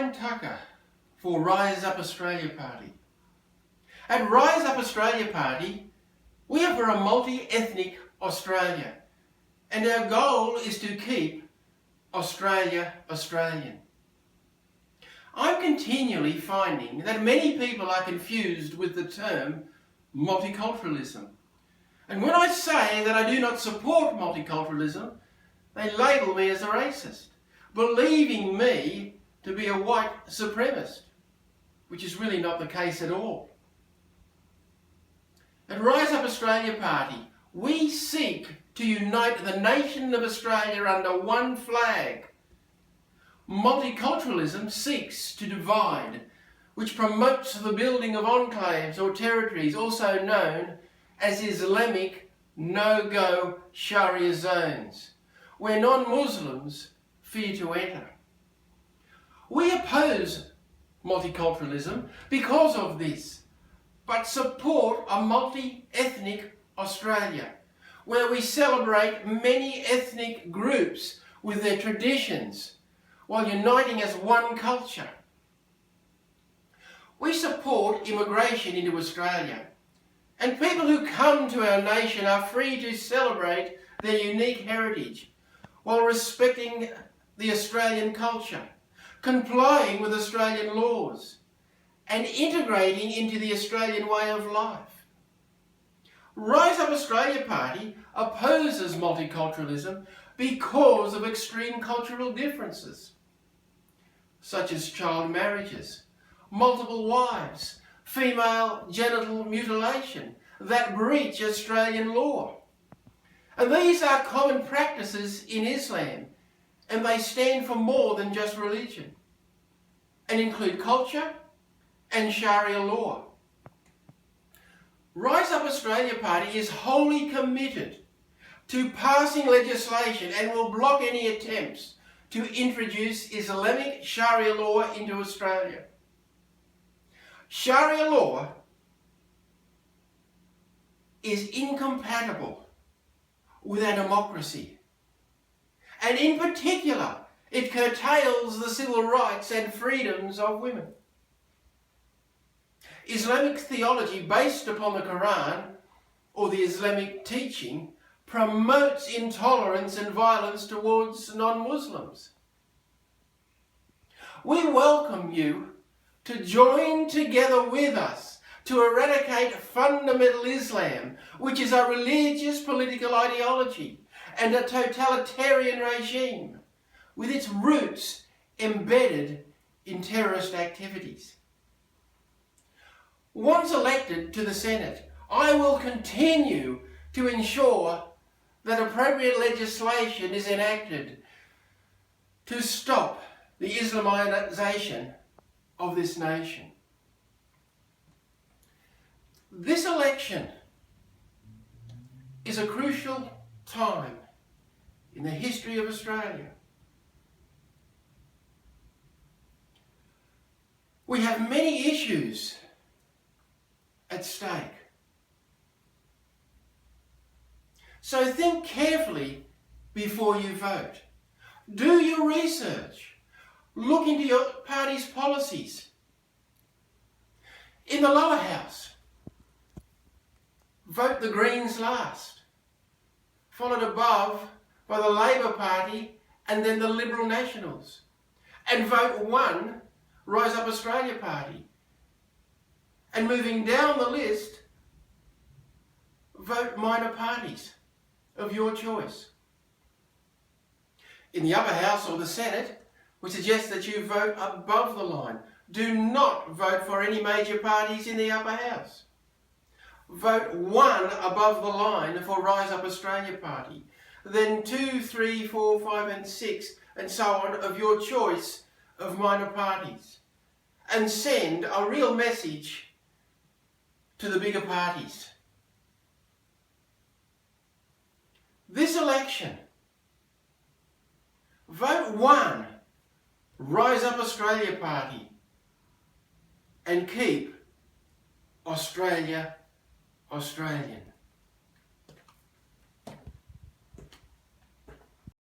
I'm Tucker for Rise Up Australia Party. At Rise Up Australia Party, we are for a multi-ethnic Australia, and our goal is to keep Australia Australian. I'm continually finding that many people are confused with the term multiculturalism. And when I say that I do not support multiculturalism, they label me as a racist, believing me to be a white supremacist, which is really not the case at all. At Rise Up Australia Party, we seek to unite the nation of Australia under one flag. Multiculturalism seeks to divide, which promotes the building of enclaves or territories, also known as Islamic no-go Sharia zones, where non-Muslims fear to enter. We oppose multiculturalism because of this, but support a multi-ethnic Australia, where we celebrate many ethnic groups with their traditions, while uniting as one culture. We support immigration into Australia, and people who come to our nation are free to celebrate their unique heritage while respecting the Australian culture, complying with Australian laws, and integrating into the Australian way of life. Rise Up Australia Party opposes multiculturalism because of extreme cultural differences, such as child marriages, multiple wives, female genital mutilation that breach Australian law. And these are common practices in Islam, and they stand for more than just religion, and include culture and Sharia law. Rise Up Australia Party is wholly committed to passing legislation and will block any attempts to introduce Islamic Sharia law into Australia. Sharia law is incompatible with our democracy, and in particular, it curtails the civil rights and freedoms of women. Islamic theology based upon the Quran, or the Islamic teaching, promotes intolerance and violence towards non-Muslims. We welcome you to join together with us to eradicate fundamental Islam, which is a religious political ideology and a totalitarian regime with its roots embedded in terrorist activities. Once elected to the Senate, I will continue to ensure that appropriate legislation is enacted to stop the Islamisation of this nation. This election is a crucial time in the history of Australia. We have many issues at stake. So think carefully before you vote. Do your research. Look into your party's policies. In the lower house, vote the Greens last, followed above by the Labor Party and then the Liberal Nationals. And vote 1, Rise Up Australia Party. And moving down the list, vote minor parties of your choice. In the upper house or the Senate, we suggest that you vote above the line. Do not vote for any major parties in the upper house. Vote 1 above the line for Rise Up Australia Party. Then 2, 3, 4, 5 and 6 and so on of your choice of minor parties. And send a real message to the bigger parties. This election, vote 1, Rise Up Australia Party, and keep Australia Australian.